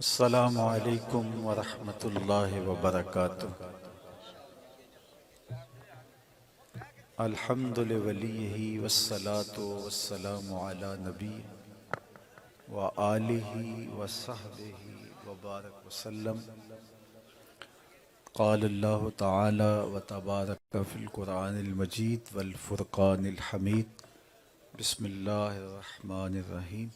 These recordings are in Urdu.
السلام علیکم ورحمۃ اللہ وبرکاتہ۔ الحمد لولیہ والصلاة والسلام علی نبی وآلہ وصحبہ وبارک وسلم۔ قال اللہ تعالی وتبارک فی القرآن المجید والفرقان الحمید۔ بسم اللہ الرحمن الرحیم۔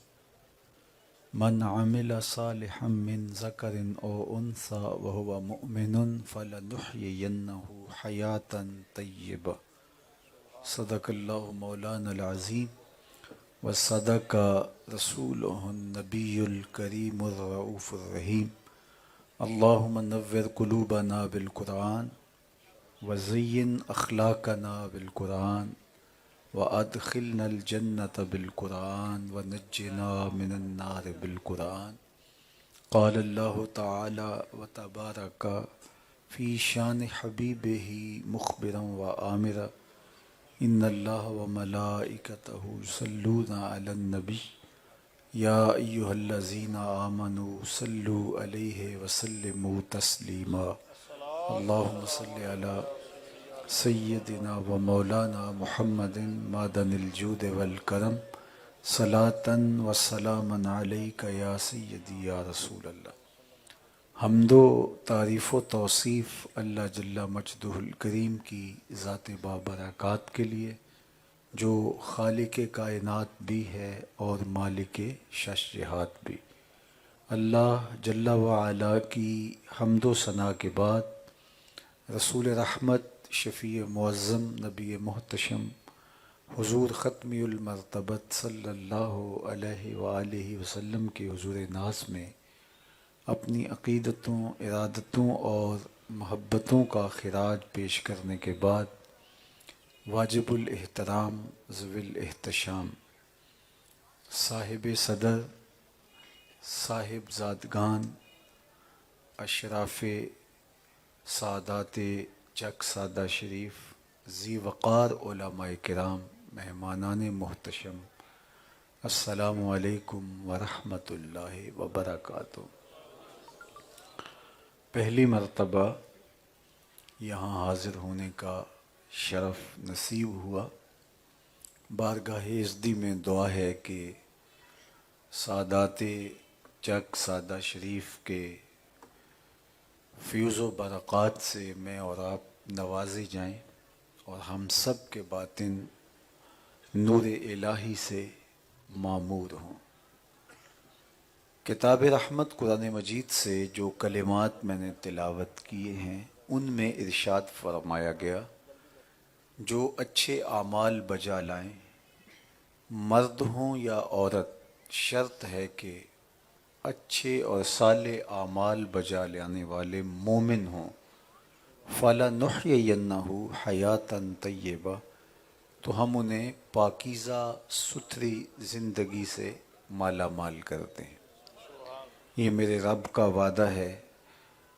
من عمل صالحا من ذکر او انثى وهو مؤمن فلنحيينه حیاتا طیبہ۔ صدق اللہ مولانا العظیم وصدق رسولہ النبی الکریم الرؤوف الرحیم۔ اللہم نور قلوبنا بالقرآن وزین اخلاقنا بالقرآن وادخلنا الجنة بالقرآن ونجنا من النار بالقرآن۔ قال اللہ تعالی وتبارک فی شان حبیبہ مخبرا وآمرا ان اللہ وملائکتہ یصلون علی النبی یا ایہا الذین آمنوا صلوا علیہ وسلموا تسلیما۔ اللہم صل علی سیدنا و مولانا محمد معدن الجود والکرم صلاۃ و سلاما علیک یا سیدی یا رسول اللہ۔ حمد و تعریف و توصیف اللہ جل مجدہ الکریم کی ذات بابرکات کے لیے، جو خالق کائنات بھی ہے اور مالک شش جہات بھی۔ اللہ جل وعلا کی حمد و ثنا کے بعد رسول رحمت، شفیع معظم، نبی محتشم حضور ختمی المرتبت صلی اللہ علیہ وآلہ وسلم کے حضور ناز میں اپنی عقیدتوں، ارادتوں اور محبتوں کا خراج پیش کرنے کے بعد واجب الاحترام ذوی الاحتشام صاحب صدر، صاحب زادگان، اشراف سادات چک سادہ شریف، ذی وقار علماء کرام، مہمانان محتشم، السلام علیکم ورحمۃ اللہ وبرکاتہ۔ پہلی مرتبہ یہاں حاضر ہونے کا شرف نصیب ہوا۔ بارگاہ عزدی میں دعا ہے کہ سادات چک سادہ شریف کے فیوز و برکات سے میں اور آپ نوازے جائیں اور ہم سب کے باطن نور الہی سے معمور ہوں۔ کتاب رحمت قرآن مجید سے جو کلمات میں نے تلاوت کیے ہیں، ان میں ارشاد فرمایا گیا، جو اچھے اعمال بجا لائیں، مرد ہوں یا عورت، شرط ہے کہ اچھے اور صالح اعمال بجا لانے والے مومن ہوں، فَلَنُحْيِيَنَّهُ حَيَاةً طَيِّبَةً، تو ہم انہیں پاکیزہ ستھری زندگی سے مالا مال کرتے ہیں۔ یہ میرے رب کا وعدہ ہے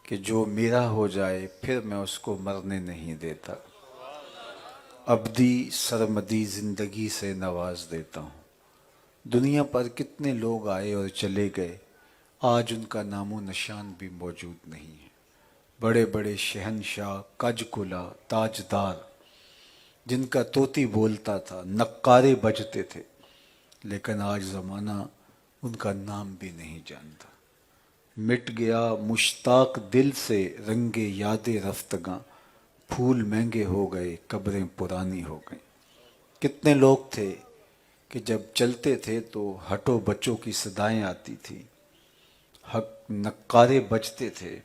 کہ جو میرا ہو جائے پھر میں اس کو مرنے نہیں دیتا، ابدی سرمدی زندگی سے نواز دیتا ہوں۔ دنیا پر کتنے لوگ آئے اور چلے گئے، آج ان کا نام و نشان بھی موجود نہیں ہے۔ بڑے بڑے شہنشاہ، کج کلا، تاجدار، جن کا طوطی بولتا تھا، نقارے بجتے تھے، لیکن آج زمانہ ان کا نام بھی نہیں جانتا۔ مٹ گیا مشتاق دل سے رنگ یاد رفتگاں، پھول مہنگے ہو گئے، قبریں پرانی ہو گئیں۔ کتنے لوگ تھے کہ جب چلتے تھے تو ہٹو بچوں کی صدائیں آتی تھی، حق نقارے بجتے تھے،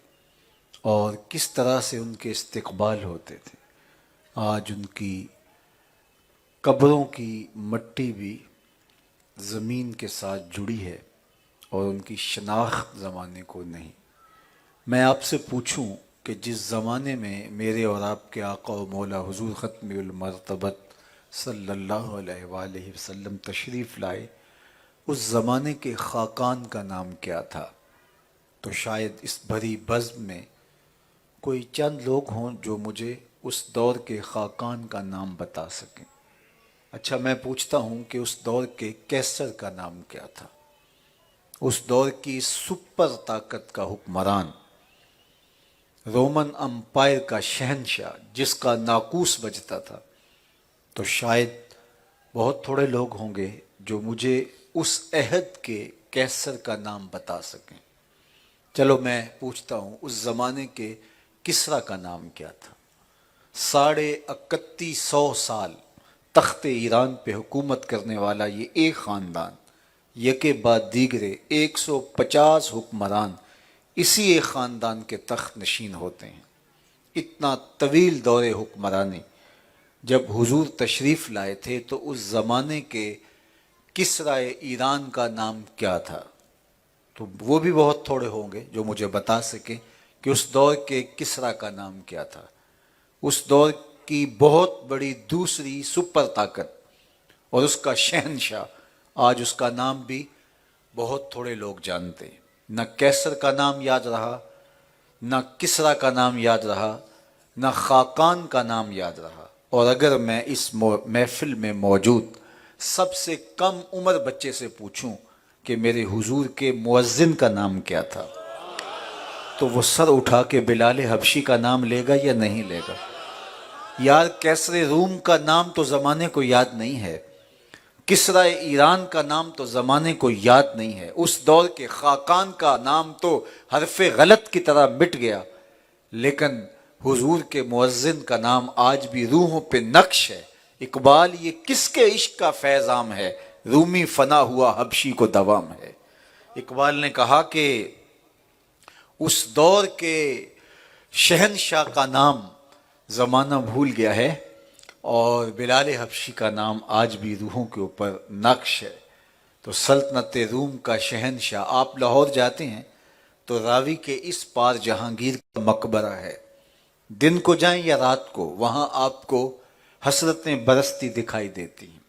اور کس طرح سے ان کے استقبال ہوتے تھے۔ آج ان کی قبروں کی مٹی بھی زمین کے ساتھ جڑی ہے اور ان کی شناخت زمانے کو نہیں۔ میں آپ سے پوچھوں کہ جس زمانے میں میرے اور آپ کے آقا و مولا حضور ختم المرتبت صلی اللہ علیہ وآلہ وسلم تشریف لائے، اس زمانے کے خاقان کا نام کیا تھا؟ تو شاید اس بھری بزم میں کوئی چند لوگ ہوں جو مجھے اس دور کے خاقان کا نام بتا سکیں۔ اچھا، میں پوچھتا ہوں کہ اس دور کے کیسر کا نام کیا تھا؟ اس دور کی سپر طاقت کا حکمران، رومن امپائر کا شہنشاہ جس کا ناقوس بجتا تھا، تو شاید بہت تھوڑے لوگ ہوں گے جو مجھے اس عہد کے کیسر کا نام بتا سکیں۔ چلو میں پوچھتا ہوں، اس زمانے کے کسریٰ کا نام کیا تھا؟ 3150 سال تخت ایران پہ حکومت کرنے والا یہ ایک خاندان، یکے بعد دیگرے 150 حکمران اسی ایک خاندان کے تخت نشین ہوتے ہیں۔ اتنا طویل دور حکمرانی جب حضور تشریف لائے تھے تو اس زمانے کے کسریٰ ایران کا نام کیا تھا؟ تو وہ بھی بہت تھوڑے ہوں گے جو مجھے بتا سکیں کہ اس دور کے کسریٰ کا نام کیا تھا۔ اس دور کی بہت بڑی دوسری سپر طاقت اور اس کا شہنشاہ، آج اس کا نام بھی بہت تھوڑے لوگ جانتے ہیں۔ نہ کیسر کا نام یاد رہا، نہ کسریٰ کا نام یاد رہا، نہ خاقان کا نام یاد رہا۔ اور اگر میں اس محفل میں موجود سب سے کم عمر بچے سے پوچھوں کہ میرے حضور کے مؤذن کا نام کیا تھا، تو وہ سر اٹھا کے بلال حبشی کا نام لے گا یا نہیں لے گا؟ یار کیسر روم کا نام تو زمانے کو یاد نہیں ہے، کسریٰ ایران کا نام تو زمانے کو یاد نہیں ہے، اس دور کے خاقان کا نام تو حرف غلط کی طرح مٹ گیا، لیکن حضور کے مؤذن کا نام آج بھی روحوں پہ نقش ہے۔ اقبال یہ کس کے عشق کا فیضام ہے، رومی فنا ہوا حبشی کو دوام ہے۔ اقبال نے کہا کہ اس دور کے شہنشاہ کا نام زمانہ بھول گیا ہے اور بلال حبشی کا نام آج بھی روحوں کے اوپر نقش ہے۔ تو سلطنت روم کا شہنشاہ، آپ لاہور جاتے ہیں تو راوی کے اس پار جہانگیر کا مقبرہ ہے، دن کو جائیں یا رات کو وہاں آپ کو حسرتیں برستی دکھائی دیتی ہیں۔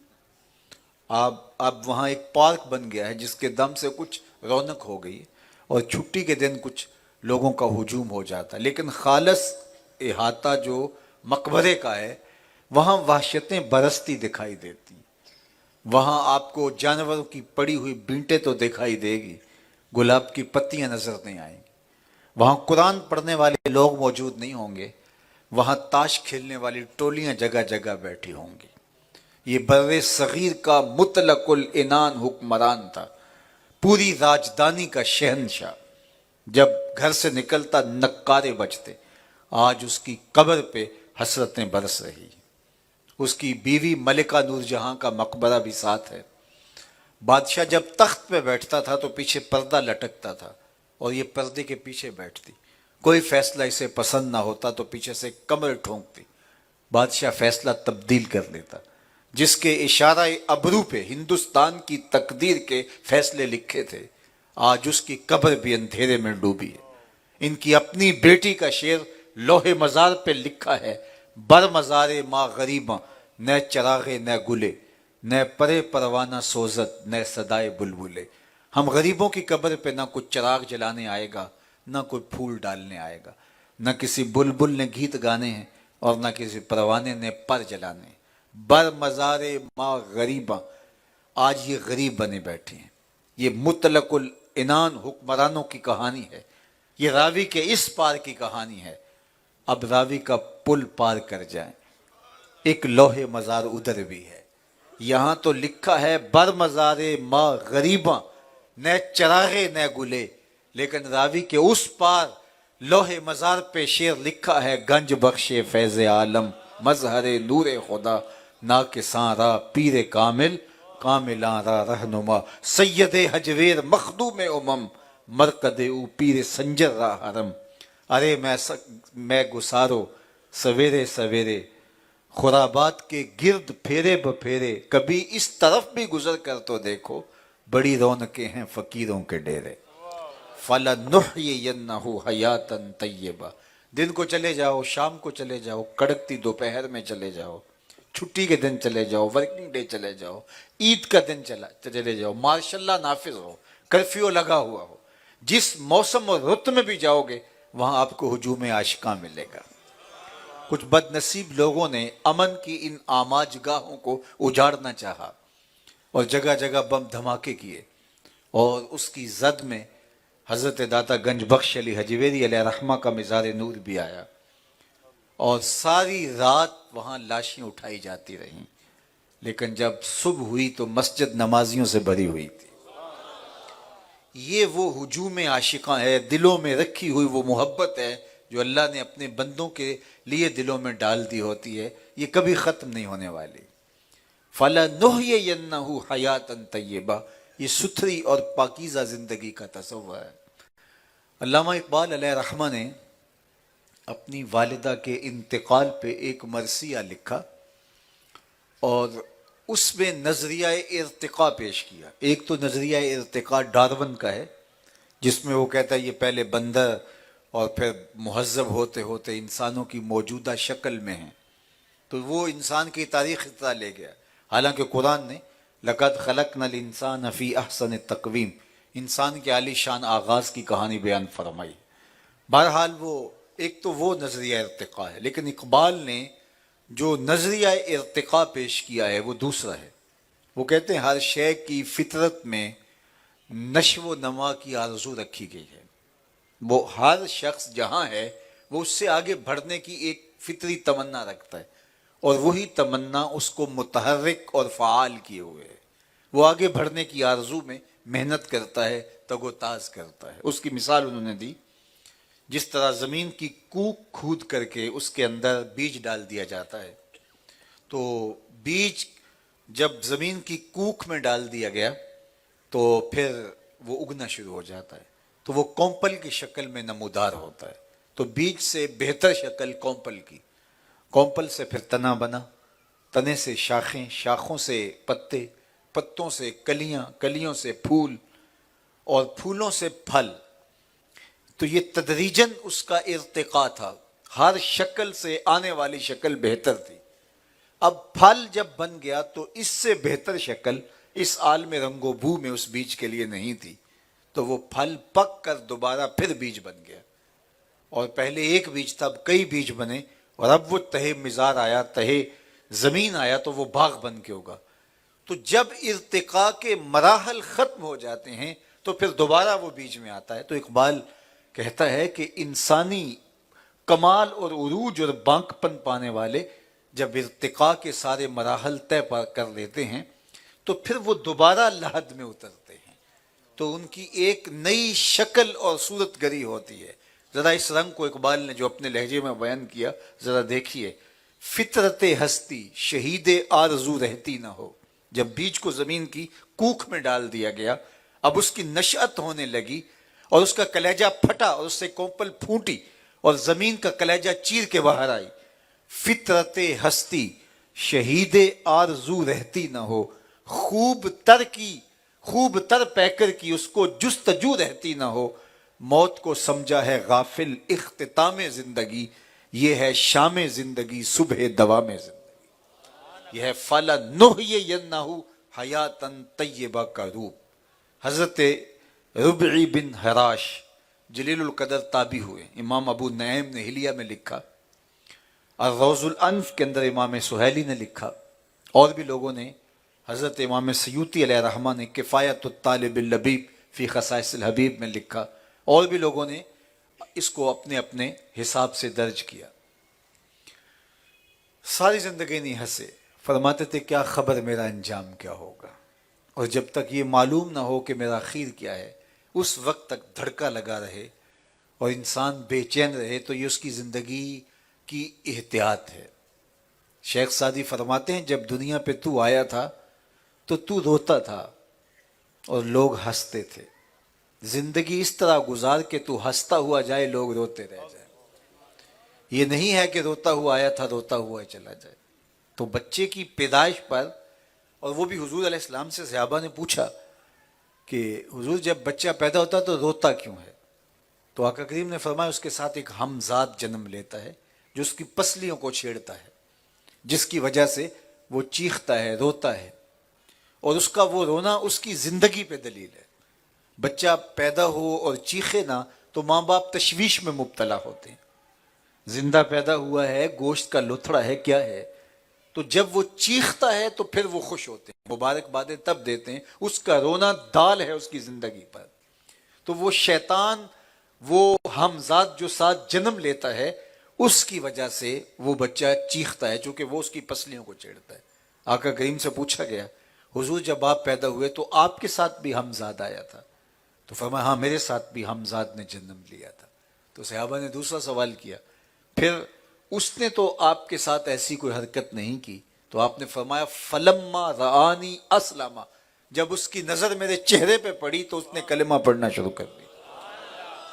اب وہاں ایک پارک بن گیا ہے جس کے دم سے کچھ رونق ہو گئی اور چھٹی کے دن کچھ لوگوں کا ہجوم ہو جاتا ہے، لیکن خالص احاطہ جو مقبرے کا ہے وہاں وحشتیں برستی دکھائی دیتی ہیں۔ وہاں آپ کو جانوروں کی پڑی ہوئی بینٹیں تو دکھائی دے گی، گلاب کی پتیاں نظر نہیں آئیں گی۔ وہاں قرآن پڑھنے والے لوگ موجود نہیں ہوں گے، وہاں تاش کھیلنے والی ٹولیاں جگہ جگہ بیٹھی ہوں گی۔ یہ بر صغیر کا مطلق العنان حکمران تھا، پوری راجدانی کا شہنشاہ۔ جب گھر سے نکلتا نکارے بجتے، آج اس کی قبر پہ حسرتیں برس رہی۔ اس کی بیوی ملکہ نور جہاں کا مقبرہ بھی ساتھ ہے۔ بادشاہ جب تخت پہ بیٹھتا تھا تو پیچھے پردہ لٹکتا تھا اور یہ پردے کے پیچھے بیٹھتی، کوئی فیصلہ اسے پسند نہ ہوتا تو پیچھے سے کمر ٹھونکتی، بادشاہ فیصلہ تبدیل کر لیتا۔ جس کے اشارہ ابرو پہ ہندوستان کی تقدیر کے فیصلے لکھے تھے، آج اس کی قبر بھی اندھیرے میں ڈوبی ہے۔ ان کی اپنی بیٹی کا شعر لوح مزار پہ لکھا ہے، بر مزار ماں غریباں، نہ چراغے نہ گلے، نہ پرے پروانہ سوزت، نہ صدائے بلبلے۔ ہم غریبوں کی قبر پہ نہ کچھ چراغ جلانے آئے گا، نہ کوئی پھول ڈالنے آئے گا، نہ کسی بلبل نے گیت گانے ہیں اور نہ کسی پروانے نے پر جلانے ہیں۔ بر مزار ماں غریباں، آج یہ غریب بنے بیٹھے ہیں۔ یہ مطلق العنان حکمرانوں کی کہانی ہے، یہ راوی کے اس پار کی کہانی ہے۔ اب راوی کا پل پار کر جائیں، ایک لوح مزار ادھر بھی ہے۔ یہاں تو لکھا ہے بر مزار ماں غریباں، نہ چراغے نہ گلے، لیکن راوی کے اس پار لوح مزار پہ شعر لکھا ہے، گنج بخش فیض عالم، مظہر نور خدا، ناکساں را پیر کامل، کاملاں را رہنما، سید حجویر مخدوم امم، مرکد او پیر سنجر را حرم۔ ارے میں گسارو سویرے سویرے، خرابات کے گرد پھیرے بپھیرے، کبھی اس طرف بھی گزر کر تو دیکھو، بڑی رونقیں ہیں فقیروں کے ڈیرے۔ فَلَنُحْيِيَنَّهُ حَيَاتًا طَيِّبَةً۔ دن کو چلے جاؤ، شام کو چلے جاؤ، کڑکتی دوپہر میں چلے جاؤ، چھٹی کے دن چلے جاؤ، ورکنگ ڈے چلے جاؤ، عید کا دن چلے جاؤ، مارشاء اللہ نافذ ہو، کرفیو لگا ہوا ہو، جس موسم اور رت میں بھی جاؤ گے وہاں آپ کو ہجوم عاشقاں ملے گا۔ کچھ بد نصیب لوگوں نے امن کی ان آماج گاہوں کو اجاڑنا چاہا اور جگہ جگہ بم دھماکے کیے، اور اس کی زد میں حضرت داتا گنج بخش علی حجویری علیہ رحمہ کا مزار نور بھی آیا، اور ساری رات وہاں لاشیں اٹھائی جاتی رہیں، لیکن جب صبح ہوئی تو مسجد نمازیوں سے بھری ہوئی تھی۔ یہ وہ ہجوم عاشقاں ہے، دلوں میں رکھی ہوئی وہ محبت ہے جو اللہ نے اپنے بندوں کے لیے دلوں میں ڈال دی ہوتی ہے، یہ کبھی ختم نہیں ہونے والی۔ فَلَنُحْيِيَنَّهُ حَيَاتًا طَيِّبَةً، یہ ستھری اور پاکیزہ زندگی کا تصور ہے۔ علامہ اقبال علیہ رحمہ نے اپنی والدہ کے انتقال پہ ایک مرثیہ لکھا اور اس میں نظریہ ارتقاء پیش کیا۔ ایک تو نظریہ ارتقاء ڈارون کا ہے، جس میں وہ کہتا ہے یہ پہلے بندر اور پھر مہذب ہوتے ہوتے انسانوں کی موجودہ شکل میں ہیں، تو وہ انسان کی تاریخ اتنا لے گیا، حالانکہ قرآن نے لَقَدْ خَلَقْنَا الْإِنسَانَ فِي أَحْسَنِ تَقْوِيمٍ، انسان کے عالی شان آغاز کی کہانی بیان فرمائی۔ بہرحال وہ ایک تو وہ نظریہ ارتقاء ہے، لیکن اقبال نے جو نظریہ ارتقاء پیش کیا ہے وہ دوسرا ہے۔ وہ کہتے ہیں ہر شے کی فطرت میں نشو و نما کی آرزو رکھی گئی ہے، وہ ہر شخص جہاں ہے وہ اس سے آگے بڑھنے کی ایک فطری تمنا رکھتا ہے، اور وہی تمنا اس کو متحرک اور فعال کیے ہوئے ہے۔ وہ آگے بڑھنے کی آرزو میں محنت کرتا ہے، تگ و تاز کرتا ہے۔ اس کی مثال انہوں نے دی، جس طرح زمین کی کوک کھود کر کے اس کے اندر بیج ڈال دیا جاتا ہے، تو بیج جب زمین کی کوک میں ڈال دیا گیا تو پھر وہ اگنا شروع ہو جاتا ہے، تو وہ کومپل کی شکل میں نمودار ہوتا ہے۔ تو بیج سے بہتر شکل کومپل کی، کومپل سے پھر تنا بنا، تنے سے شاخیں، شاخوں سے پتے، پتوں سے کلیاں، کلیوں سے پھول، اور پھولوں سے پھل۔ تو یہ تدریجاً اس کا ارتقاء تھا، ہر شکل سے آنے والی شکل بہتر تھی۔ اب پھل جب بن گیا تو اس سے بہتر شکل اس عالم رنگ و بو میں اس بیج کے لیے نہیں تھی، تو وہ پھل پک کر دوبارہ پھر بیج بن گیا، اور پہلے ایک بیج تھا، اب کئی بیج بنے، اور اب وہ تہے مزار آیا، تہے زمین آیا، تو وہ باغ بن کے ہوگا۔ تو جب ارتقاء کے مراحل ختم ہو جاتے ہیں تو پھر دوبارہ وہ بیج میں آتا ہے۔ تو اقبال کہتا ہے کہ انسانی کمال اور عروج اور بانک پن پانے والے جب ارتقاء کے سارے مراحل طے کر لیتے ہیں تو پھر وہ دوبارہ لحد میں اترتے ہیں، تو ان کی ایک نئی شکل اور صورت گری ہوتی ہے۔ ذرا اس رنگ کو اقبال نے جو اپنے لہجے میں بیان کیا ذرا دیکھیے۔ فطرت ہستی شہید آرزو رہتی نہ ہو، جب بیج کو زمین کی کوکھ میں ڈال دیا گیا، اب اس کی نشأت ہونے لگی اور اس کا کلیجہ پھٹا اور اس سے کومپل پھوٹی اور زمین کا کلیجہ چیر کے باہر آئی۔ فطرت ہستی شہید آرزو رہتی نہ ہو، خوب تر پیکر کی اس کو جستجو رہتی نہ ہو، موت کو سمجھا ہے غافل اختتام زندگی، یہ ہے شام زندگی صبح دوام زندگی، یہ ہے فَلَنُحْيِيَنَّهُ حَيَاتًا طَيِّبَةً کا روپ۔ حضرت ربعی بن حراش جلیل القدر تابعی ہوئے، امام ابو نعیم نے حلیہ میں لکھا، الروض الانف کے اندر امام سہیلی نے لکھا، اور بھی لوگوں نے، حضرت امام سیوطی علیہ رحمہ نے کفایت الطالب اللبیب فی خصائص الحبیب میں لکھا، اور بھی لوگوں نے اس کو اپنے اپنے حساب سے درج کیا۔ ساری زندگی نہیں ہنسے، فرماتے تھے کیا خبر میرا انجام کیا ہوگا، اور جب تک یہ معلوم نہ ہو کہ میرا خیر کیا ہے اس وقت تک دھڑکا لگا رہے اور انسان بے چین رہے، تو یہ اس کی زندگی کی احتیاط ہے۔ شیخ سعدی فرماتے ہیں جب دنیا پہ تو آیا تھا تو تو روتا تھا اور لوگ ہنستے تھے، زندگی اس طرح گزار کے تو ہنستا ہوا جائے، لوگ روتے رہ جائیں۔ یہ نہیں ہے کہ روتا ہوا آیا تھا روتا ہوا چلا جائے۔ تو بچے کی پیدائش پر، اور وہ بھی حضور علیہ السلام سے صحابہ نے پوچھا کہ حضور جب بچہ پیدا ہوتا تو روتا کیوں ہے؟ تو آقا کریم نے فرمایا اس کے ساتھ ایک ہمزاد جنم لیتا ہے جو اس کی پسلیوں کو چھیڑتا ہے، جس کی وجہ سے وہ چیختا ہے، روتا ہے، اور اس کا وہ رونا اس کی زندگی پہ دلیل ہے۔ بچہ پیدا ہو اور چیخے نہ تو ماں باپ تشویش میں مبتلا ہوتے ہیں، زندہ پیدا ہوا ہے، گوشت کا لتھڑا ہے، کیا ہے، تو جب وہ چیختا ہے تو پھر وہ خوش ہوتے ہیں، مبارکبادیں تب دیتے ہیں، اس کا رونا دال ہے اس کی زندگی پر۔ تو وہ شیطان، وہ ہمزاد جو ساتھ جنم لیتا ہے، اس کی وجہ سے وہ بچہ چیختا ہے، چونکہ وہ اس کی پسلیوں کو چھیڑتا ہے۔ آقا کریم سے پوچھا گیا، حضور جب آپ پیدا ہوئے تو آپ کے ساتھ بھی ہمزاد آیا تھا؟ تو فرمایا ہاں میرے ساتھ بھی ہمزاد نے جنم لیا تھا۔ تو صحابہ نے دوسرا سوال کیا، پھر اس نے تو آپ کے ساتھ ایسی کوئی حرکت نہیں کی؟ تو آپ نے فرمایا فلما رآنی اسلم، جب اس کی نظر میرے چہرے پہ پڑی تو اس نے کلمہ پڑھنا شروع کر دیا۔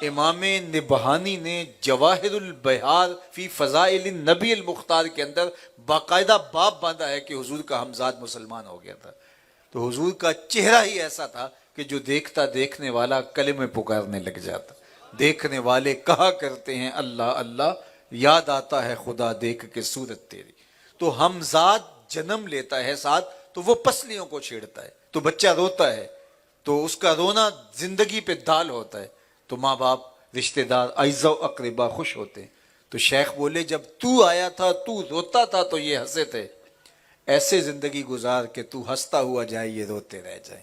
امام نبہانی نے جواہر البحار فی فضائل النبی المختار کے اندر باقاعدہ باب باندھا ہے کہ حضور کا ہمزاد مسلمان ہو گیا تھا۔ تو حضور کا چہرہ ہی ایسا تھا کہ جو دیکھتا دیکھنے والا کلمے پکارنے لگ جاتا۔ دیکھنے والے کہا کرتے ہیں اللہ اللہ، یاد آتا ہے خدا دیکھ کے صورت تیری۔ تو ہمزاد جنم لیتا ہے ساتھ تو وہ پسلیوں کو چھیڑتا ہے، تو بچہ روتا ہے، تو اس کا رونا زندگی پہ دال ہوتا ہے، تو ماں باپ، رشتہ دار، اعزا و اقربا خوش ہوتے ہیں۔ تو شیخ بولے جب تو آیا تھا تو روتا تھا تو یہ ہنسے تھے، ایسے زندگی گزار کہ تو ہنستا ہوا جائے یہ روتے رہ جائے،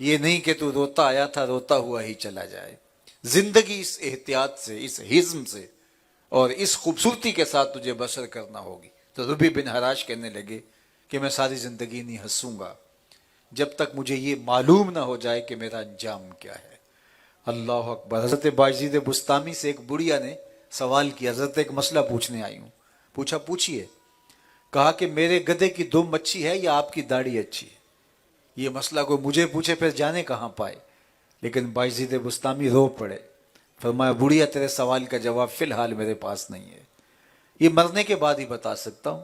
یہ نہیں کہ تو روتا آیا تھا روتا ہوا ہی چلا جائے۔ زندگی اس احتیاط سے، اس حزم سے اور اس خوبصورتی کے ساتھ تجھے بسر کرنا ہوگی۔ تو ربی بن حراش کہنے لگے کہ میں ساری زندگی نہیں ہنسوں گا جب تک مجھے یہ معلوم نہ ہو جائے کہ میرا انجام کیا ہے۔ اللہ اکبر۔ حضرت باجید بستامی سے ایک بڑھیا نے سوال کیا، حضرت ایک مسئلہ پوچھنے آئی ہوں۔ پوچھا پوچھیے۔ کہا کہ میرے گدھے کی دم اچھی ہے یا آپ کی داڑھی اچھی ہے؟ یہ مسئلہ کوئی مجھے پوچھے پھر جانے کہاں پائے۔ لیکن باجید بستامی رو پڑے، فرمایا بڑھیا تیرے سوال کا جواب فی الحال میرے پاس نہیں ہے، یہ مرنے کے بعد ہی بتا سکتا ہوں۔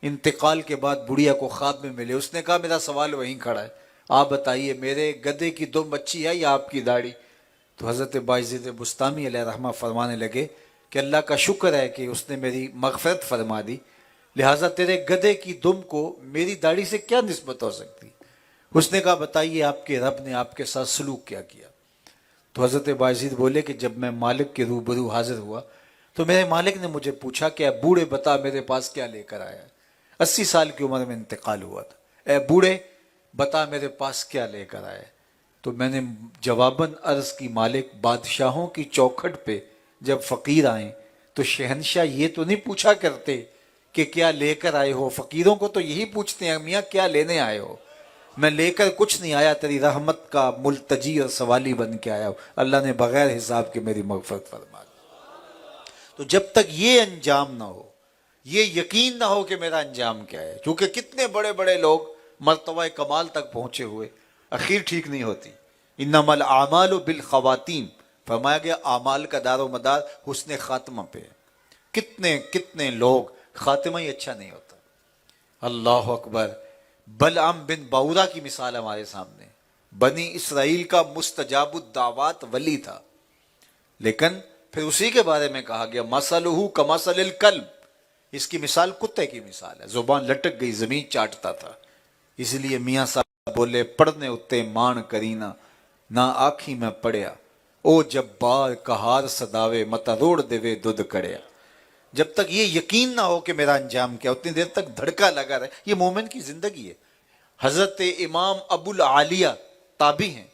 انتقال کے بعد بڑھیا کو خواب میں ملے، اس نے کہا میرا سوال وہیں کھڑا ہے، آپ بتائیے میرے گدھے کی دم اچھی ہے یا آپ کی داڑھی؟ تو حضرت باجید بستامی علیہ رحمہ فرمانے لگے کہ اللہ کا شکر ہے کہ اس نے میری مغفرت فرما دی، لہٰذا تیرے گدھے کی دم کو میری داڑھی سے کیا نسبت ہو سکتی؟ اس نے کہا بتائیے آپ کے رب نے آپ کے ساتھ سلوک کیا کیا؟ تو حضرت باجید بولے کہ جب میں مالک کے روبرو حاضر ہوا تو میرے مالک نے مجھے پوچھا کہ اے بوڑھے بتا میرے پاس کیا لے کر آیا ہے؟ 80 سال کی عمر میں انتقال ہوا تھا۔ اے بوڑھے بتا میرے پاس کیا لے کر آیا ہے؟ تو میں نے جواباً عرض کی مالک بادشاہوں کی چوکھٹ پہ جب فقیر آئیں تو شہنشاہ یہ تو نہیں پوچھا کرتے کہ کیا لے کر آئے ہو، فقیروں کو تو یہی پوچھتے ہیں میاں کیا لینے آئے ہو؟ میں لے کر کچھ نہیں آیا، تیری رحمت کا ملتجی اور سوالی بن کے آیا ہوں، اللہ نے بغیر حساب کے میری مغفرت فرما دی۔ تو جب تک یہ انجام نہ ہو، یہ یقین نہ ہو کہ میرا انجام کیا ہے، کیونکہ کتنے بڑے بڑے لوگ مرتبہ کمال تک پہنچے ہوئے اخیر ٹھیک نہیں ہوتی۔ انما الاعمال بالخواتیم، فرمایا گیا اعمال کا دار و مدار حسن خاتمہ پہ ہے۔ کتنے کتنے لوگ خاتمہ ہی اچھا نہیں ہوتا۔ اللہ اکبر۔ بلعام بن باورا کی مثال ہمارے سامنے، بنی اسرائیل کا مستجاب الدعوات ولی تھا، لیکن پھر اسی کے بارے میں کہا گیا مثلہ کمثل الکلب، اس کی مثال کتے کی مثال ہے، زبان لٹک گئی زمین چاٹتا تھا۔ اس لیے میاں صاحب بولے پڑھنے اتے مان کرینا نہ آنکھی میں پڑیا، او جبار کہار صداوے متا روڑ دیوے دودھ کڑیا۔ جب تک یہ یقین نہ ہو کہ میرا انجام کیا، اتنی دیر تک دھڑکا لگا رہے۔ یہ مومن کی زندگی ہے۔ حضرت امام ابو العالیہ تابعی ہیں،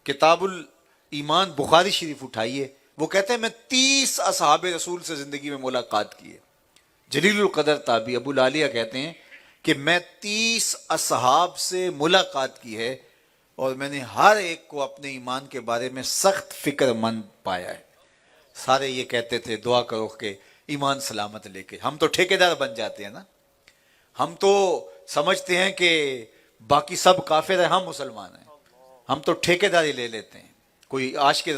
کتاب الایمان بخاری شریف اٹھائیے، وہ کہتے ہیں میں 30 اصحاب رسول سے زندگی میں ملاقات کی ہے۔ جلیل القدر تابعی ابو العالیہ کہتے ہیں کہ میں 30 اصحاب سے ملاقات کی ہے اور میں نے ہر ایک کو اپنے ایمان کے بارے میں سخت فکر مند پایا ہے۔ سارے یہ کہتے تھے دعا کرو کہ ایمان سلامت لے کے۔ ہم تو ٹھیکیدار بن جاتے ہیں نا، ہم تو سمجھتے ہیں کہ باقی سب کافر ہیں ہم مسلمان ہیں، ہم تو ٹھیکیداری لے لیتے ہیں۔ کوئی عاشق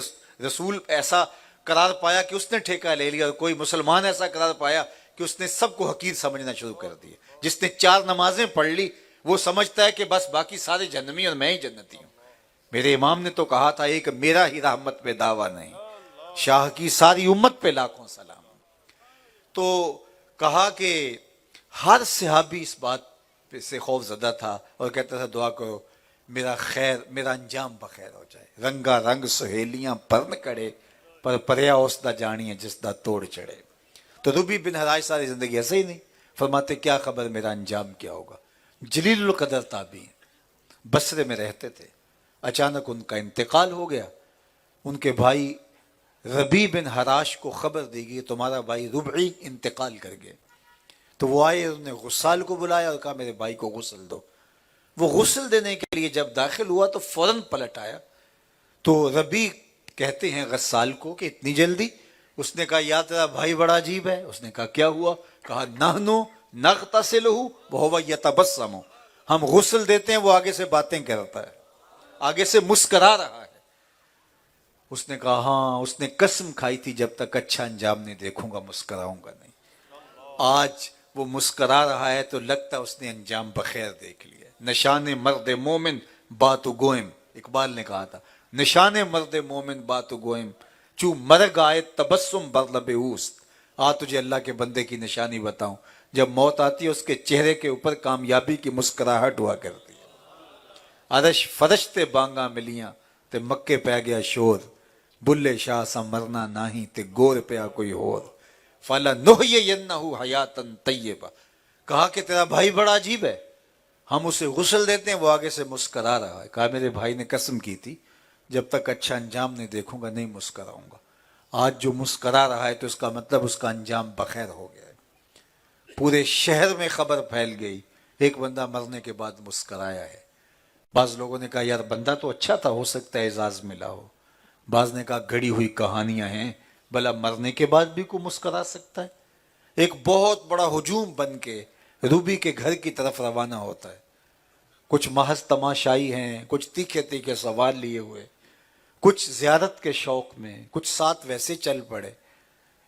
رسول ایسا قرار پایا کہ اس نے ٹھیکہ لے لیا، اور کوئی مسلمان ایسا قرار پایا کہ اس نے سب کو حقیر سمجھنا شروع کر دیا۔ جس نے 4 نمازیں پڑھ لی وہ سمجھتا ہے کہ بس باقی سارے جہنمی اور میں ہی جنتی ہوں۔ میرے امام نے تو کہا تھا ایک میرا ہی رحمت پہ دعویٰ نہیں، شاہ کی ساری امت پہ لاکھوں سلام۔ تو کہا کہ ہر صحابی اس بات سے خوف زدہ تھا اور کہتا تھا دعا کرو میرا انجام بخیر ہو جائے۔ رنگا رنگ سہیلیاں پرن کڑے پر پریا اس دا جانی ہے جس دا توڑ چڑھے۔ تو ربی بن حراش ساری زندگی ایسے ہی نہیں، فرماتے کیا خبر میرا انجام کیا ہوگا. جلیل القدر تابعین بصرے میں رہتے تھے. اچانک ان کا انتقال ہو گیا. ان کے بھائی ربیع بن حراش کو خبر دی گئی تمہارا بھائی ربعی انتقال کر گئے. تو وہ آئے, انہوں نے غسال کو بلایا اور کہا میرے بھائی کو غسل دو. وہ غسل دینے کے لیے جب داخل ہوا تو فوراً پلٹ آیا. تو ربیع کہتے ہیں غسال کو کہ اتنی جلدی؟ اس نے کہا یا تیرا بھائی بڑا عجیب ہے. اس نے کہا کیا ہوا؟ کہا نحنو نغتسلہ وہو یتبسم, ہم غسل دیتے ہیں وہ آگے سے باتیں کرتا ہے, آگے سے مسکرا رہا ہے. اس نے کہا ہاں, اس نے قسم کھائی تھی جب تک اچھا انجام نہیں دیکھوں گا مسکراؤں گا نہیں. آج وہ مسکرا رہا ہے تو لگتا اس نے انجام بخیر دیکھ لیا. نشان مرد مومن باتو گوئم, اقبال نے کہا تھا نشان مرد مومن باتو گوئم, چو مرگ آئے تبسم بر لب اوست. تجھے اللہ کے بندے کی نشانی بتاؤں, جب موت آتی ہے اس کے چہرے کے اوپر کامیابی کی مسکراہٹ ہوا کرتی ہے. عرش فرش تے بانگا ملیاں تے مکے پہ گیا شور, بلے شاہ سا مرنا نہیں تے گور پیا کوئی اور. فلا نحیینہ حیاتا طیبہ, کہا کہ تیرا بھائی بڑا عجیب ہے, ہم اسے غسل دیتے ہیں وہ آگے سے مسکرا رہا ہے. کہا میرے بھائی نے قسم کی تھی جب تک اچھا انجام نہیں دیکھوں گا نہیں مسکراؤں گا. آج جو مسکرا رہا ہے تو اس کا مطلب اس کا انجام بخیر ہو گیا ہے. پورے شہر میں خبر پھیل گئی ایک بندہ مرنے کے بعد مسکرایا ہے. بعض لوگوں نے کہا یار بندہ تو اچھا تھا, ہو سکتا ہے اعزاز ملا ہو. بعض نے کہا گھڑی ہوئی کہانیاں ہیں, بھلا مرنے کے بعد بھی کوئی مسکرا سکتا ہے؟ ایک بہت بڑا ہجوم بن کے روبی کے گھر کی طرف روانہ ہوتا ہے. کچھ محض تماشائی ہیں, کچھ تیکھے تیکھے سوال لیے ہوئے, کچھ زیارت کے شوق میں, کچھ ساتھ ویسے چل پڑے.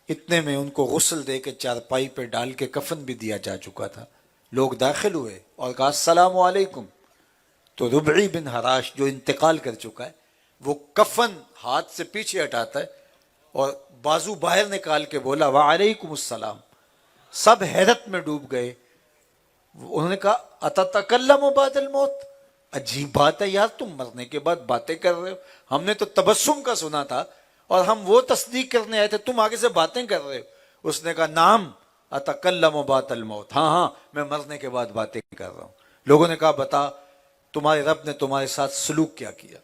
اتنے میں ان کو غسل دے کے چارپائی پہ ڈال کے کفن بھی دیا جا چکا تھا. لوگ داخل ہوئے اور کہا السلام علیکم. تو ربعی بن حراش جو انتقال کر چکا ہے وہ کفن ہاتھ سے پیچھے ہٹاتا ہے اور بازو باہر نکال کے بولا وعلیکم السلام. سب حیرت میں ڈوب گئے. انہوں نے کہا اتتکلم بعد الموت, عجیب بات ہے یار, تم مرنے کے بعد باتیں کر رہے ہو, ہم نے تو تبسم کا سنا تھا اور ہم وہ تصدیق کرنے آئے تھے, تم آگے سے باتیں کر رہے ہو. اس نے کہا نعم اتکلم بعد الموت, ہاں ہاں میں مرنے کے بعد باتیں کر رہا ہوں. لوگوں نے کہا بتا تمہارے رب نے تمہارے ساتھ سلوک کیا کیا؟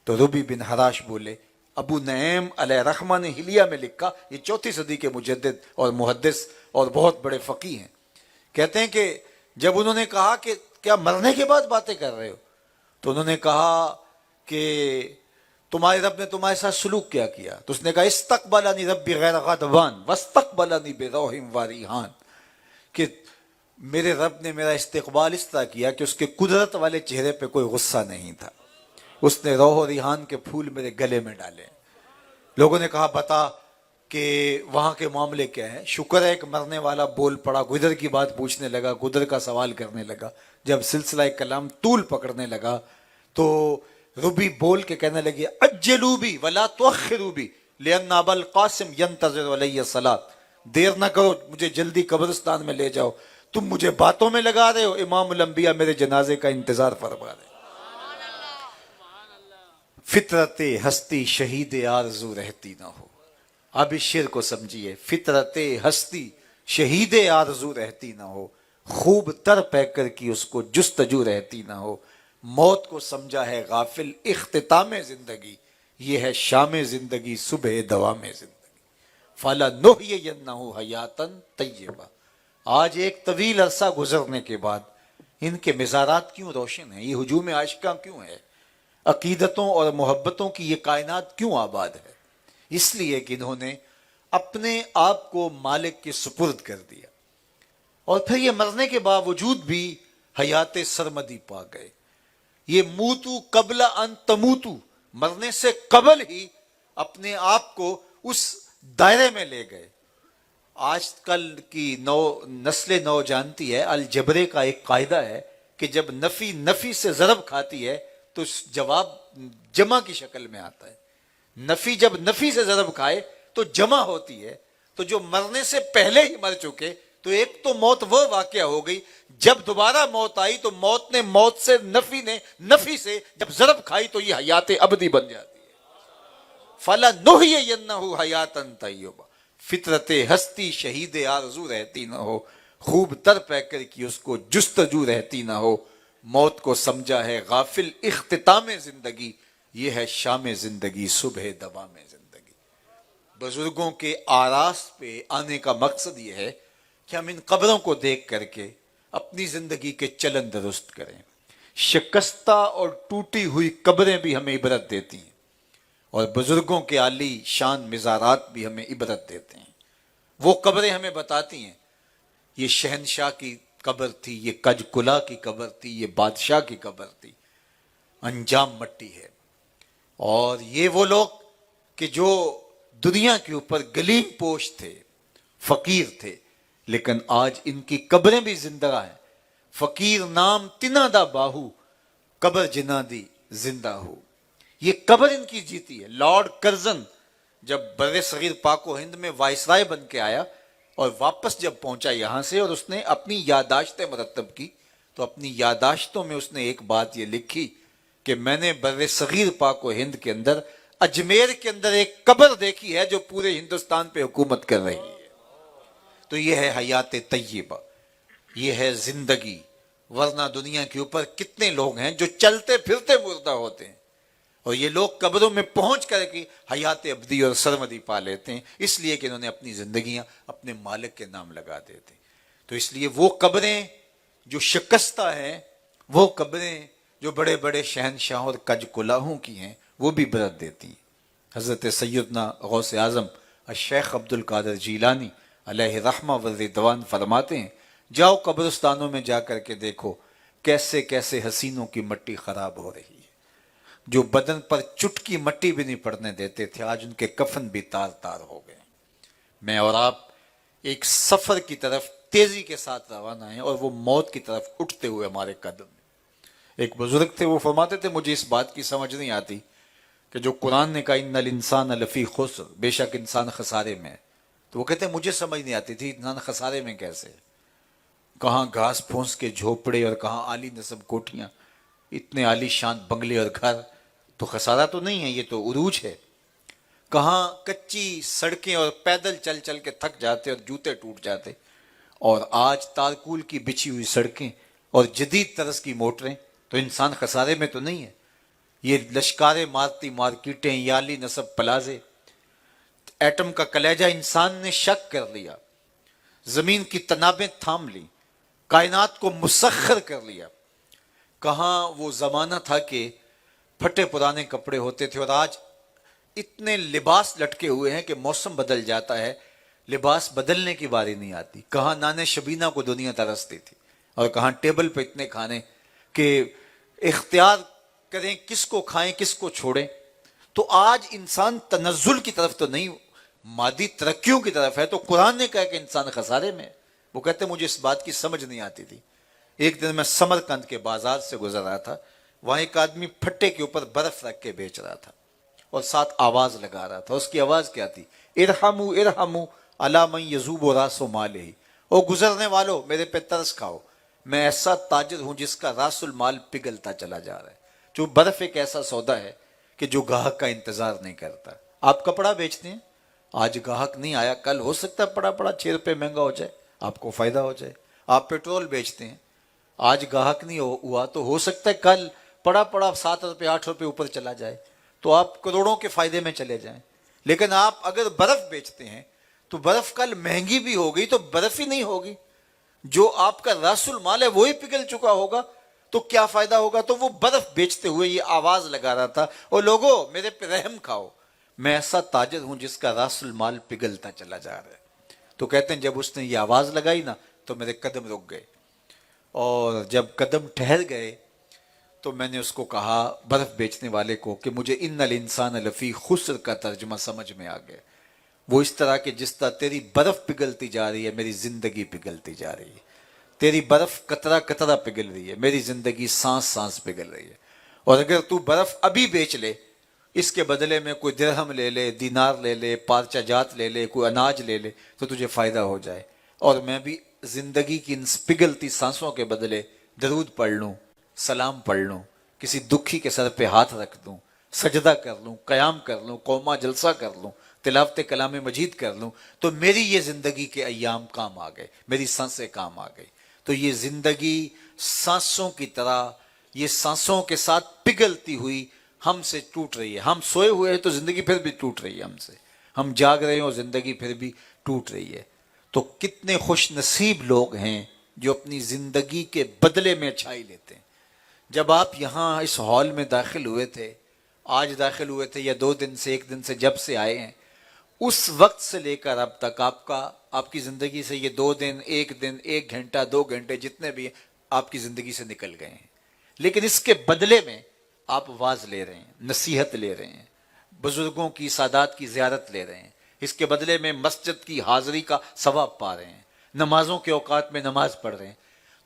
تو ربی بن حراش بولے, ابو نعیم علیہ رحمہ نے حلیہ میں لکھا, یہ 4 صدی کے مجدد اور محدث اور بہت بڑے فقیہ ہیں. کہتے ہیں کہ جب انہوں نے کہا کہ کیا مرنے کے بعد باتیں کر رہے ہو, تو انہوں نے کہا کہ تمہارے رب نے تمہارے ساتھ سلوک کیا کیا؟ تو اس نے کہا استقبلنی ربی غیر غضبان واستقبلنی بروح وریحان, کہ میرے رب نے میرا استقبال اس طرح کیا کہ اس کے قدرت والے چہرے پہ کوئی غصہ نہیں تھا, اس نے روح و ریحان کے پھول میرے گلے میں ڈالے. لوگوں نے کہا بتا کہ وہاں کے معاملے کیا ہیں؟ شکر ہے ایک مرنے والا بول پڑا, گدر کی بات پوچھنے لگا, گدر کا سوال کرنے لگا. جب سلسلہ کلام طول پکڑنے لگا تو ربی بول کے کہنے لگی اجلوا بی ولا تؤخروا بی لان ابا القاسم ينتظر علی الصلاۃ, دیر نہ کرو مجھے جلدی قبرستان میں لے جاؤ, تم مجھے باتوں میں لگا رہے ہو, امام الانبیاء میرے جنازے کا انتظار فرما رہے. فطرت ہستی شہید آرزو رہتی نہ ہو. اب اس شعر کو سمجھیے, فطرت ہستی شہید آرزو رہتی نہ ہو, خوب تر پیکر کی اس کو جستجو رہتی نہ ہو. موت کو سمجھا ہے غافل اختتام زندگی, یہ ہے شام زندگی صبح دوام زندگی. فلا نحیینہ حیاتا طیبہ. آج ایک طویل عرصہ گزرنے کے بعد ان کے مزارات کیوں روشن ہیں؟ یہ ہجوم عاشقاں کیوں ہے؟ عقیدتوں اور محبتوں کی یہ کائنات کیوں آباد ہے؟ اس لیے کہ انہوں نے اپنے آپ کو مالک کے سپرد کر دیا, اور پھر یہ مرنے کے باوجود بھی حیات سرمدی پا گئے. یہ موتو قبل ان تموتو, مرنے سے قبل ہی اپنے آپ کو اس دائرے میں لے گئے. آج کل کی نسل نو جانتی ہے الجبرے کا ایک قاعدہ ہے کہ جب نفی نفی سے ضرب کھاتی ہے تو جواب جمع کی شکل میں آتا ہے. نفی جب نفی سے ضرب کھائے تو جمع ہوتی ہے. تو جو مرنے سے پہلے ہی مر چکے, تو ایک تو موت وہ واقعہ ہو گئی, جب دوبارہ موت آئی تو موت نے موت سے نفی سے جب ضرب کھائی تو یہ حیات ابدی بن جاتی ہے. فلا نحیینہ حیاتا طیبہ, فطرت ہستی شہید آرزو رہتی نہ ہو, خوب در پہ کر کی اس کو جستجو رہتی نہ ہو، موت کو سمجھا ہے غافل اختتام زندگی، یہ ہے شام زندگی صبح دوام زندگی۔ بزرگوں کے آراس پہ آنے کا مقصد یہ ہے کہ ہم ان قبروں کو دیکھ کر کے اپنی زندگی کے چلن درست کریں۔ شکستہ اور ٹوٹی ہوئی قبریں بھی ہمیں عبرت دیتی ہیں، اور بزرگوں کے عالی شان مزارات بھی ہمیں عبرت دیتے ہیں۔ وہ قبریں ہمیں بتاتی ہیں یہ شہنشاہ کی قبر تھی، یہ کج کلا کی قبر تھی، یہ بادشاہ کی قبر تھی، انجام مٹی ہے۔ اور یہ وہ لوگ کہ جو دنیا کے اوپر گلیم پوش تھے، فقیر تھے، لیکن آج ان کی قبریں بھی زندہ ہیں۔ فقیر نام تنا دا باہو، قبر جنا دی زندہ ہو۔ یہ قبر ان کی جیتی ہے۔ لارڈ کرزن جب بر صغیر پاک و ہند میں وائسرائے بن کے آیا اور واپس جب پہنچا یہاں سے، اور اس نے اپنی یادداشتیں مرتب کی، تو اپنی یادداشتوں میں اس نے ایک بات یہ لکھی کہ میں نے بر صغیر پاک و ہند کے اندر اجمیر کے اندر ایک قبر دیکھی ہے جو پورے ہندوستان پہ حکومت کر رہی ہے۔ تو یہ ہے حیات طیبہ، یہ ہے زندگی۔ ورنہ دنیا کے اوپر کتنے لوگ ہیں جو چلتے پھرتے مردہ ہوتے ہیں، اور یہ لوگ قبروں میں پہنچ کر کے حیات ابدی اور سرمدی پا لیتے ہیں، اس لیے کہ انہوں نے اپنی زندگیاں اپنے مالک کے نام لگا دیتے ہیں۔ تو اس لیے وہ قبریں جو شکستہ ہیں، وہ قبریں جو بڑے بڑے شہنشاہوں اور کج کلاہوں کی ہیں، وہ بھی برت دیتی ہیں۔ حضرت سیدنا غوث اعظم الشیخ عبد القادر جیلانی علیہ رحمہ و رضوان فرماتے ہیں، جاؤ قبرستانوں میں جا کر کے دیکھو کیسے کیسے حسینوں کی مٹی خراب ہو رہی ہے۔ جو بدن پر چٹکی مٹی بھی نہیں پڑنے دیتے تھے، آج ان کے کفن بھی تار تار ہو گئے۔ میں اور آپ ایک سفر کی طرف تیزی کے ساتھ روانہ ہیں، اور وہ موت کی طرف اٹھتے ہوئے ہمارے قدم ہیں۔ ایک بزرگ تھے، وہ فرماتے تھے مجھے اس بات کی سمجھ نہیں آتی کہ جو قرآن نے کہا ان الانسان لفی خسر، بے شک انسان خسارے میں ہے، تو وہ کہتے ہیں مجھے سمجھ نہیں آتی تھی انسان خسارے میں کیسے؟ کہاں گھاس پھونس کے جھوپڑے اور کہاں عالی نصب کوٹھیاں، اتنے عالی شان بنگلے اور گھر، تو خسارہ تو نہیں ہے، یہ تو عروج ہے۔ کہاں کچی سڑکیں اور پیدل چل چل کے تھک جاتے اور جوتے ٹوٹ جاتے، اور آج تارکول کی بچھی ہوئی سڑکیں اور جدید طرز کی موٹریں، تو انسان خسارے میں تو نہیں ہے۔ یہ لشکاریں مارتی مارکیٹیں، یالی نصب پلازے، ایٹم کا کلیجہ انسان نے شک کر لیا، زمین کی تنابیں تھام لی، کائنات کو مسخر کر لیا۔ کہاں وہ زمانہ تھا کہ پھٹے پرانے کپڑے ہوتے تھے، اور آج اتنے لباس لٹکے ہوئے ہیں کہ موسم بدل جاتا ہے، لباس بدلنے کی باری نہیں آتی۔ کہاں نانے شبینہ کو دنیا ترستی تھی، اور کہاں ٹیبل پہ اتنے کھانے کہ اختیار کریں کس کو کھائیں کس کو چھوڑیں۔ تو آج انسان تنزل کی طرف تو نہیں، مادی ترقیوں کی طرف ہے۔ تو قرآن نے کہا کہ انسان خسارے میں ہے۔ وہ کہتے مجھے اس بات کی سمجھ نہیں آتی تھی۔ ایک دن میں سمرقند کے بازار سے گزر رہا تھا، وہاں ایک آدمی پھٹے کے اوپر برف رکھ کے بیچ رہا تھا، اور ساتھ آواز لگا رہا تھا۔ اس کی آواز کیا تھی؟ ارحموا ارحموا علی من یذوب راس مالہ، او گزرنے والو میرے پہ ترس کھاؤ، میں ایسا تاجر ہوں جس کا راس المال پگھلتا چلا جا رہا ہے۔ جو برف ایک ایسا سودا ہے کہ جو گاہک کا انتظار نہیں کرتا۔ آپ کپڑا بیچتے ہیں، آج گاہک نہیں آیا، کل ہو سکتا ہے پڑا 6 روپے مہنگا ہو جائے، آپ کو فائدہ ہو جائے۔ آپ پیٹرول بیچتے ہیں، آج گاہک نہیں ہوا تو ہو سکتا ہے کل پڑا 7 روپے 8 روپے اوپر چلا جائے، تو آپ کروڑوں کے فائدے میں چلے جائیں۔ لیکن آپ اگر برف بیچتے ہیں تو برف کل مہنگی بھی ہو گئی تو برف ہی نہیں ہوگی، جو آپ کا راس المال ہے وہی پگھل چکا ہوگا، تو کیا فائدہ ہوگا؟ تو وہ برف بیچتے ہوئے یہ آواز لگا رہا تھا، اور لوگوں میرے پہ رحم کھاؤ، میں ایسا تاجر ہوں جس کا راس المال پگھلتا چلا جا رہا ہے۔ تو کہتے ہیں جب اس نے یہ آواز لگائی نا تو میرے قدم رک گئے، اور جب قدم ٹھہر گئے تو میں نے اس کو کہا، برف بیچنے والے کو، کہ مجھے ان الانسان لفی خسر کا ترجمہ سمجھ میں آ گیا۔ وہ اس طرح کہ جس طرح تیری برف پگھلتی جا رہی ہے میری زندگی پگھلتی جا رہی ہے، تیری برف قطرہ قطرہ پگھل رہی ہے، میری زندگی سانس سانس پگھل رہی ہے۔ اور اگر تو برف ابھی بیچ لے، اس کے بدلے میں کوئی درہم لے لے، دینار لے لے، پارچہ جات لے لے، کوئی اناج لے لے، تو تجھے فائدہ ہو جائے، اور میں بھی زندگی کی ان پگھلتی سانسوں کے بدلے درود پڑھ لوں، سلام پڑھ لوں، کسی دکھی کے سر پہ ہاتھ رکھ دوں، سجدہ کر لوں، قیام کر لوں، قومہ جلسہ کر لوں، تلاوت کلام مجید کر لوں تو میری یہ زندگی کے ایام کام آ گئے، میری سانسیں کام آ گئی. تو یہ زندگی سانسوں کی طرح، یہ سانسوں کے ساتھ پگھلتی ہوئی ہم سے ٹوٹ رہی ہے. ہم سوئے ہوئے ہیں تو زندگی پھر بھی ٹوٹ رہی ہے ہم سے، ہم جاگ رہے ہیں اور زندگی پھر بھی ٹوٹ رہی ہے. تو کتنے خوش نصیب لوگ ہیں جو اپنی زندگی کے بدلے میں اچھائی لیتے ہیں. جب آپ یہاں اس ہال میں داخل ہوئے تھے، آج داخل ہوئے تھے یا 2 دن سے 1 دن سے جب سے آئے ہیں، اس وقت سے لے کر اب تک آپ کی زندگی سے یہ 2 دن، 1 دن، 1 گھنٹہ، 2 گھنٹے جتنے بھی آپ کی زندگی سے نکل گئے ہیں. لیکن اس کے بدلے میں آپ واعظ لے رہے ہیں، نصیحت لے رہے ہیں، بزرگوں کی، سادات کی زیارت لے رہے ہیں. اس کے بدلے میں مسجد کی حاضری کا ثواب پا رہے ہیں، نمازوں کے اوقات میں نماز پڑھ رہے ہیں.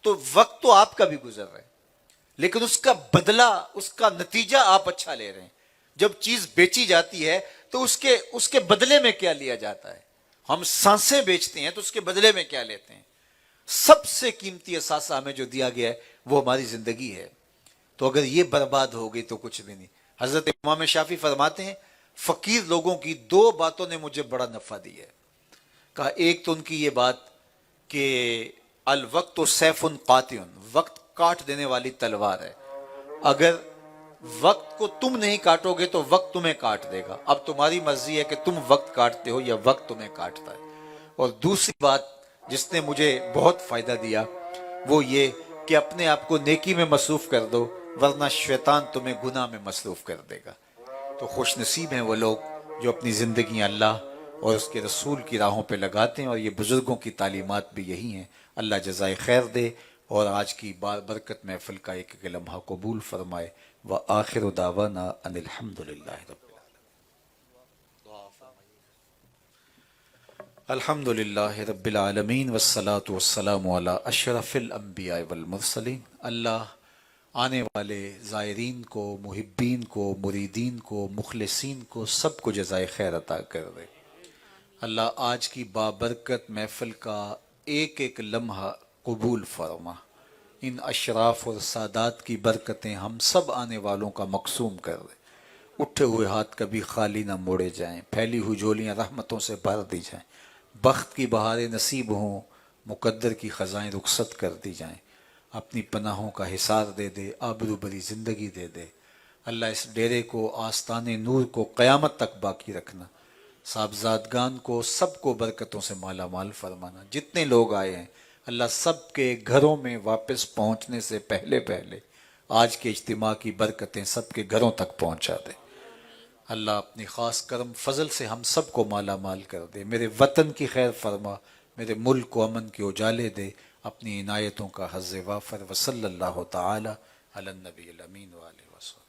تو وقت تو آپ کا بھی گزر رہا ہے، لیکن اس کا بدلہ، اس کا نتیجہ آپ اچھا لے رہے ہیں. جب چیز بیچی جاتی ہے تو اس کے بدلے میں کیا لیا جاتا ہے؟ ہم سانسیں بیچتے ہیں تو اس کے بدلے میں کیا لیتے ہیں؟ سب سے قیمتی اثاثہ ہمیں جو دیا گیا ہے وہ ہماری زندگی ہے. تو اگر یہ برباد ہو گئی تو کچھ بھی نہیں. حضرت امام شافعی فرماتے ہیں فقیر لوگوں کی 2 باتوں نے مجھے بڑا نفع دیا ہے. کہا ایک تو ان کی یہ بات کہ الوقت سیف قاطع، وقت کاٹ دینے والی تلوار ہے. اگر وقت کو تم نہیں کاٹو گے تو وقت تمہیں کاٹ دے گا. اب تمہاری مرضی ہے کہ تم وقت کاٹتے ہو یا وقت تمہیں کاٹتا ہے. اور دوسری بات جس نے مجھے بہت فائدہ دیا وہ یہ کہ اپنے آپ کو نیکی میں مصروف کر دو ورنہ شیطان تمہیں گناہ میں مصروف کر دے گا. تو خوش نصیب ہیں وہ لوگ جو اپنی زندگیاں اللہ اور اس کے رسول کی راہوں پہ لگاتے ہیں، اور یہ بزرگوں کی تعلیمات بھی یہی ہیں. اللہ جزائے خیر دے اور آج کی برکت محفل کا ایک ایک لمحہ قبول فرمائے. وآخر دعوانا ان الحمدللہ رب الحمدللہ رب العالمین والصلاة والسلام علی اشرف الانبیاء والمرسلین. اللہ آنے والے زائرین کو، محبین کو، مریدین کو، مخلصین کو سب کو جزائے خیر عطا کر دے. اللہ آج کی بابرکت محفل کا ایک ایک لمحہ قبول فرما. ان اشراف اور سادات کی برکتیں ہم سب آنے والوں کا مقسوم کر دے. اٹھے ہوئے ہاتھ کبھی خالی نہ موڑے جائیں، پھیلی ہوئی جھولیاں رحمتوں سے بھر دی جائیں. بخت کی بہاریں نصیب ہوں، مقدر کی خزائیں رخصت کر دی جائیں. اپنی پناہوں کا حصار دے دے، آبرو بری زندگی دے دے. اللہ اس ڈیرے کو، آستان نور کو قیامت تک باقی رکھنا. صاحبزادگان کو سب کو برکتوں سے مالا مال فرمانا. جتنے لوگ آئے ہیں اللہ سب کے گھروں میں واپس پہنچنے سے پہلے پہلے آج کے اجتماع کی برکتیں سب کے گھروں تک پہنچا دے. اللہ اپنی خاص کرم فضل سے ہم سب کو مالا مال کر دے. میرے وطن کی خیر فرما، میرے ملک کو امن کے اجالے دے. اپنی عنایتوں کا حظ وافر. وصلی اللہ تعالی علی النبی الامین وآلہ وصحبہ.